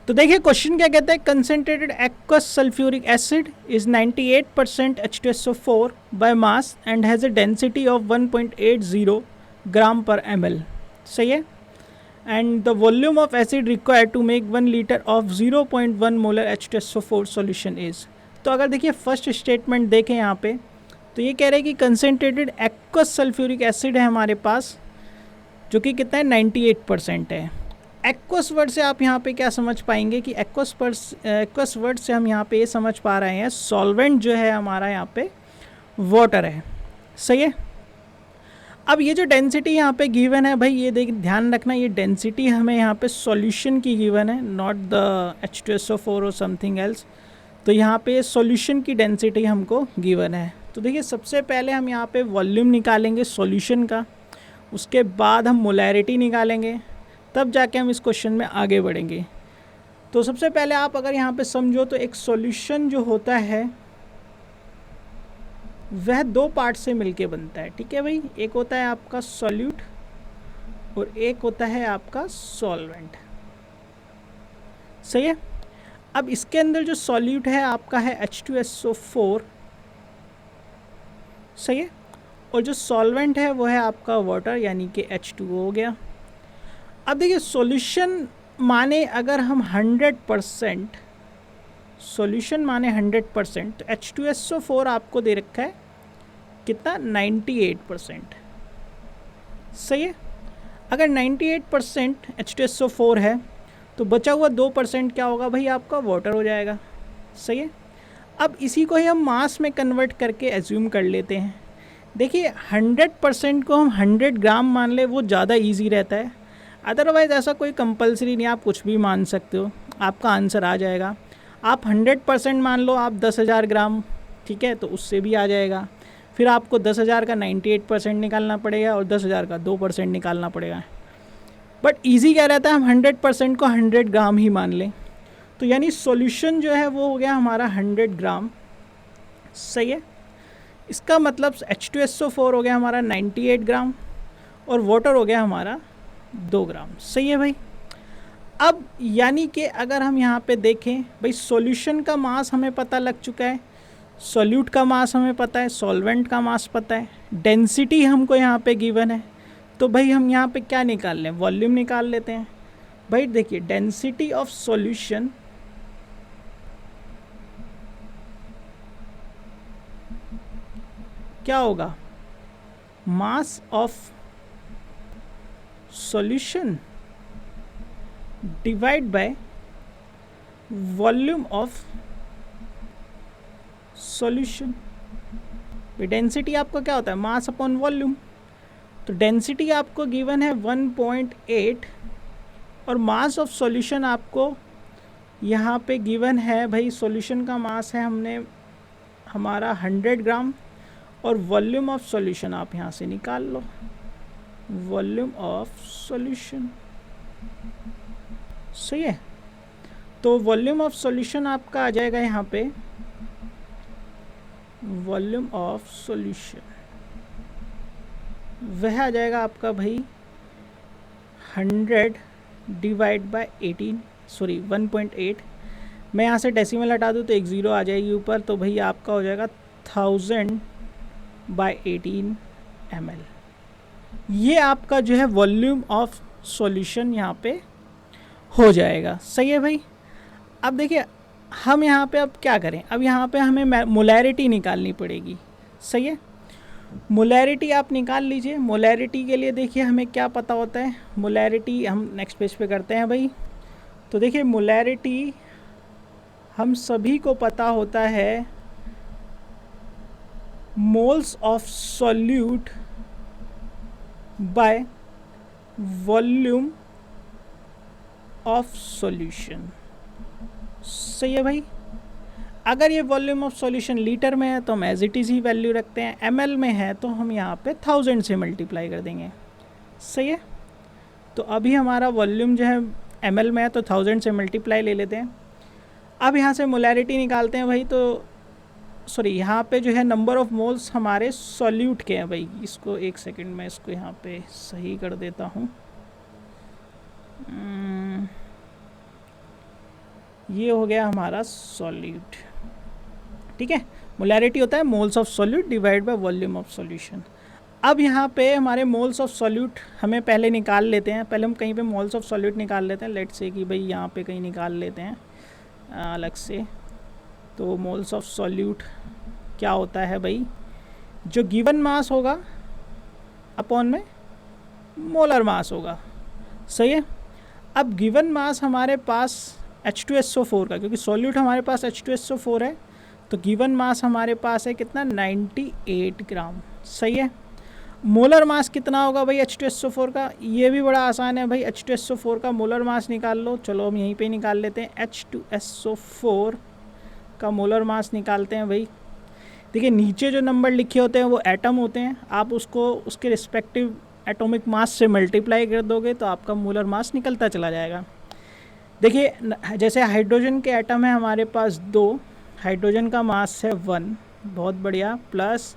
तो देखिए क्वेश्चन क्या कहता है, concentrated aqueous sulphuric acid is 98% H2SO4 by mass and has a density of 1.80 gram per ml। सही है। And the volume of acid required to make 1 litre of 0.1 molar H2SO4 solution is. तो अगर देखिए first statement देखें यहाँ पे, तो ये कह रहे हैं कि कंसेंट्रेटेड एक्वस सल्फ्यूरिक एसिड है हमारे पास, जो कि कितना है 98% है। एक्वस वर्ड से आप यहाँ पे क्या समझ पाएंगे कि एक्वस वर्ड से हम यहाँ पे ये समझ पा रहे हैं सॉल्वेंट जो है हमारा यहाँ पे वाटर है। सही है। अब ये जो डेंसिटी यहाँ पे गिवन है भाई, ये देख ध्यान रखना, ये डेंसिटी हमें यहाँ पे सॉल्यूशन की गिवन है, नॉट द H2SO4 और समथिंग एल्स। तो यहाँ पे सॉल्यूशन की डेंसिटी हमको गिवन है। तो देखिए सबसे पहले हम यहाँ पे वॉल्यूम निकालेंगे सॉल्यूशन का, उसके बाद हम मोलैरिटी निकालेंगे, तब जाके हम इस क्वेश्चन में आगे बढ़ेंगे। तो सबसे पहले आप अगर यहाँ पे समझो तो एक सॉल्यूशन जो होता है वह दो पार्ट से मिलके बनता है। ठीक है भाई, एक होता है आपका सॉल्यूट और एक होता है आपका सॉल्वेंट। सही है। अब इसके अंदर जो सॉल्यूट है आपका है H2SO4। सही है। और जो सॉल्वेंट है वो है आपका वाटर, यानी कि H2O हो गया। अब देखिए सॉल्यूशन माने अगर हम 100%, सॉल्यूशन माने 100%, तो H2SO4 आपको दे रखा है कितना 98%। सही है। अगर 98% H2SO4 है तो बचा हुआ 2% क्या होगा भाई, आपका वाटर हो जाएगा। सही है। अब इसी को ही हम मास में कन्वर्ट करके एज्यूम कर लेते हैं। देखिए 100% को हम 100 ग्राम मान ले, वो ज़्यादा ईजी रहता है। अदरवाइज़ ऐसा कोई कंपलसरी नहीं, आप कुछ भी मान सकते हो, आपका आंसर आ जाएगा। आप 100% मान लो आप 10,000 ग्राम, ठीक है, तो उससे भी आ जाएगा। फिर आपको 10,000 का 98% निकालना पड़ेगा और 10,000 का 2% निकालना पड़ेगा। बट इजी क्या रहता है, हम 100% को 100 ग्राम ही मान लें। तो यानी सॉल्यूशन जो है वो हो गया हमारा 100 ग्राम। सही है। इसका मतलब H2SO4 हो गया हमारा 98 ग्राम और वाटर हो गया हमारा 2 ग्राम। सही है भाई। अब यानी कि अगर हम यहाँ पे देखें भाई, सॉल्यूशन का मास हमें पता लग चुका है, सॉल्यूट का मास हमें पता है, सॉल्वेंट का मास पता है, डेंसिटी हमको यहाँ पे गिवन है। तो भाई हम यहाँ पे क्या निकाल लें, वॉल्यूम निकाल लेते हैं। भाई देखिए डेंसिटी ऑफ सॉल्यूशन क्या होगा, mass of solution divide by volume of solution. Density आपका क्या होता है, मास अपॉन वॉल्यूम। तो डेंसिटी आपको गिवन है 1.8 और मास ऑफ सॉल्यूशन आपको यहाँ पे गिवन है भाई, सॉल्यूशन का मास है हमने हमारा 100 ग्राम और वॉल्यूम ऑफ सॉल्यूशन आप यहाँ से निकाल लो, वॉल्यूम ऑफ सॉल्यूशन। सही है। तो वॉल्यूम ऑफ सॉल्यूशन आपका आ जाएगा यहाँ पे, वॉल्यूम ऑफ सॉल्यूशन वह आ जाएगा आपका भाई 100 डिवाइड बाय 18, सॉरी 1.8। मैं यहाँ से डेसिमल हटा दूँ तो एक ज़ीरो आ जाएगी ऊपर, तो भाई आपका हो जाएगा 1000 बाय 18 ml। ये आपका जो है वॉल्यूम ऑफ सॉल्यूशन यहाँ पे हो जाएगा। सही है भाई। अब देखिए हम यहाँ पे अब क्या करें, अब यहाँ पे हमें मोलैरिटी निकालनी पड़ेगी। सही है। मोलैरिटी आप निकाल लीजिए। मोलैरिटी के लिए देखिए हमें क्या पता होता है, मोलैरिटी हम नेक्स्ट पेज पे करते हैं भाई। तो देखिए मोलैरिटी हम सभी को पता होता है, moles of solute by volume of solution. सही है भाई। अगर ये वॉल्यूम ऑफ सॉल्यूशन लीटर में है तो हम एज इट इज़ ही वैल्यू रखते हैं, ml में है तो हम यहाँ पे 1000 से मल्टीप्लाई कर देंगे। सही है। तो अभी हमारा वॉल्यूम जो है ml में है तो 1000 से मल्टीप्लाई ले लेते हैं। अब यहाँ से मोलैरिटी निकालते हैं भाई। तो सॉरी यहाँ पे जो है नंबर ऑफ मोल्स हमारे सॉल्यूट के हैं भाई। इसको एक सेकंड में इसको यहाँ पे सही कर देता हूँ। ये हो गया हमारा सॉल्यूट। ठीक है, मोलैरिटी होता है moles of solute divide by volume of solution. अब यहाँ पे हमारे मोल्स ऑफ सॉल्यूट हमें पहले निकाल लेते हैं, पहले हम कहीं पे मोल्स ऑफ सॉल्यूट निकाल लेते हैं। लेट्स से कि भाई यहाँ पे कहीं निकाल लेते हैं अलग से। तो मोल्स ऑफ सॉल्यूट क्या होता है भाई, जो गिवन मास होगा अपॉन में मोलर मास होगा। सही है। अब गिवन मास हमारे पास H2SO4 का, क्योंकि सॉल्यूट हमारे पास H2SO4 है, तो गिवन मास हमारे पास है कितना 98 ग्राम। सही है। मोलर मास कितना होगा भाई H2SO4 का, ये भी बड़ा आसान है भाई। H2SO4 का मोलर मास निकाल लो। चलो हम यहीं पे निकाल लेते हैं। H2SO4 का मोलर मास निकालते हैं भाई। देखिए नीचे जो नंबर लिखे होते हैं वो एटम होते हैं, आप उसको उसके रिस्पेक्टिव एटॉमिक मास से मल्टीप्लाई कर दोगे तो आपका मोलर मास निकलता चला जाएगा। देखिए जैसे हाइड्रोजन के एटम है हमारे पास 2, हाइड्रोजन का मास है 1, बहुत बढ़िया, प्लस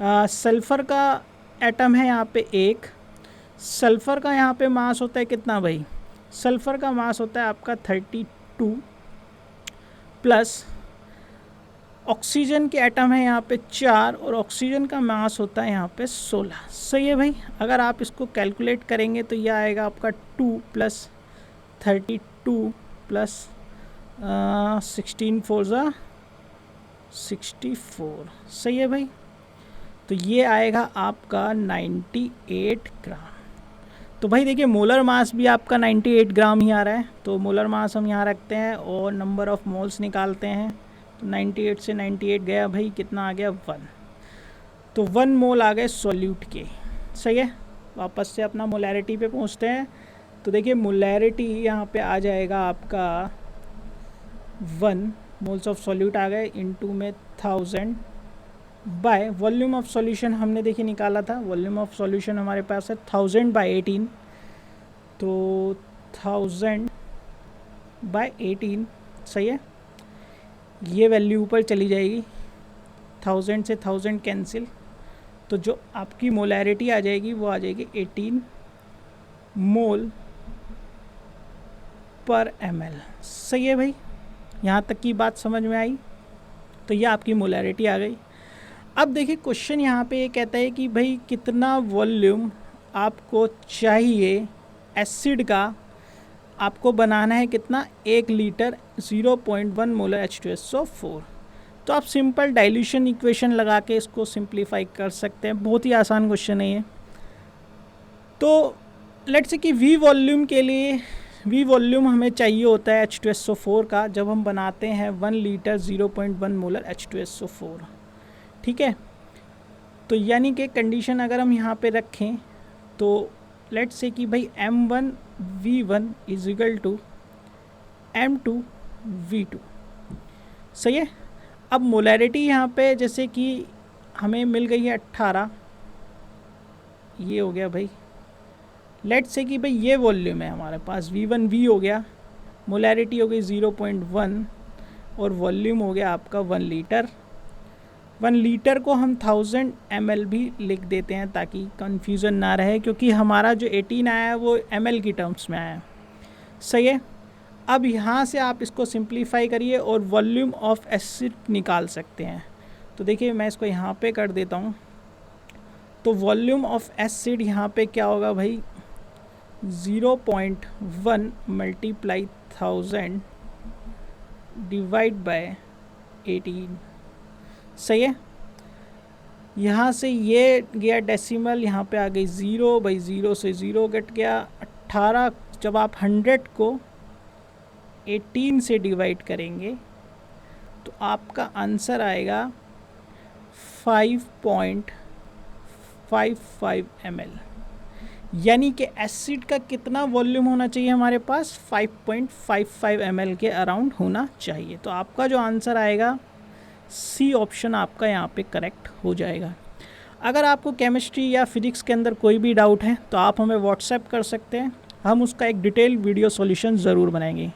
सल्फ़र का एटम है यहाँ पे 1। सल्फ़र का यहाँ पे मास होता है कितना भाई, सल्फ़र का मास होता है आपका 32, प्लस ऑक्सीजन के एटम है यहाँ पे 4 और ऑक्सीजन का मास होता है यहाँ पे 16। सही है भाई। अगर आप इसको कैलकुलेट करेंगे तो यह आएगा आपका 2 + 32 प्लस 16 4 ज़ा 64। सही है भाई। तो ये आएगा आपका 98 ग्राम। तो भाई देखिए मोलर मास भी आपका 98 ग्राम ही आ रहा है, तो मोलर मास हम यहाँ रखते हैं और नंबर ऑफ़ मोल्स निकालते हैं। तो 98 से 98 गया भाई, कितना आ गया 1। तो 1 मोल आ गए सॉल्यूट के। सही है। वापस से अपना मोलैरिटी पे पहुँचते हैं। तो देखिए मोलैरिटी यहाँ पे आ जाएगा आपका 1 मोल्स ऑफ सॉल्यूट आ गए, इनटू में 1000 बाय वॉल्यूम ऑफ सॉल्यूशन हमने देखिए निकाला था। वॉल्यूम ऑफ सॉल्यूशन हमारे पास है 1000 बाय 18, तो 1000 बाय 18। सही है। ये वैल्यू ऊपर चली जाएगी, 1000 से 1000 कैंसिल, तो जो आपकी मोलैरिटी आ जाएगी वो आ जाएगी 18 मोल पर ml। सही है भाई, यहाँ तक की बात समझ में आई। तो ये आपकी मोलैरिटी आ गई। अब देखिए क्वेश्चन यहाँ पे ये कहता है कि भाई कितना वॉल्यूम आपको चाहिए एसिड का, आपको बनाना है कितना 1 लीटर 0.1 मोलर H2SO4। तो आप सिंपल डाइल्यूशन इक्वेशन लगा के इसको सिंप्लीफाई कर सकते हैं। बहुत ही आसान क्वेश्चन है ये। तो लेट्स से कि वी वॉल्यूम के लिए, वी वॉल्यूम हमें चाहिए होता है H2SO4 का जब हम बनाते हैं 1 लीटर 0.1 मोलर H2SO4। ठीक है। तो यानी कि कंडीशन अगर हम यहाँ पे रखें तो लेट्स से कि भाई M1V1 is equal to M2V2। सही है। अब मोलैरिटी यहाँ पे जैसे कि हमें मिल गई है 18, ये हो गया भाई। लेट्स से कि भाई ये वॉल्यूम है हमारे पास, V1V हो गया, मोलैरिटी हो गई 0.1 और वॉल्यूम हो गया आपका 1 लीटर। 1 लीटर को हम 1000 ml भी लिख देते हैं ताकि कन्फ्यूज़न ना रहे, क्योंकि हमारा जो 18 आया है वो ml की टर्म्स में आया है। सही है। अब यहाँ से आप इसको सिंप्लीफाई kariye और वॉल्यूम ऑफ एसिड निकाल सकते हैं। तो देखिए मैं इसको यहाँ पे कर देता हूँ। तो वॉल्यूम ऑफ एसिड यहाँ पे क्या होगा भाई, 0.1 मल्टीप्लाई 1000 डिवाइड बाय 18। सही है। यहाँ से ये गया डेसिमल, यहाँ पे आ गई 0 बाई 0 से 0 कट गया 18। जब आप 100 को 18 से डिवाइड करेंगे तो आपका आंसर आएगा 5.55 ml। यानी कि एसिड का कितना वॉल्यूम होना चाहिए हमारे पास, 5.55 ml के अराउंड होना चाहिए। तो आपका जो आंसर आएगा सी ऑप्शन आपका यहाँ पे करेक्ट हो जाएगा। अगर आपको केमिस्ट्री या फिजिक्स के अंदर कोई भी डाउट है तो आप हमें व्हाट्सएप कर सकते हैं, हम उसका एक डिटेल वीडियो सॉल्यूशन ज़रूर बनाएंगे।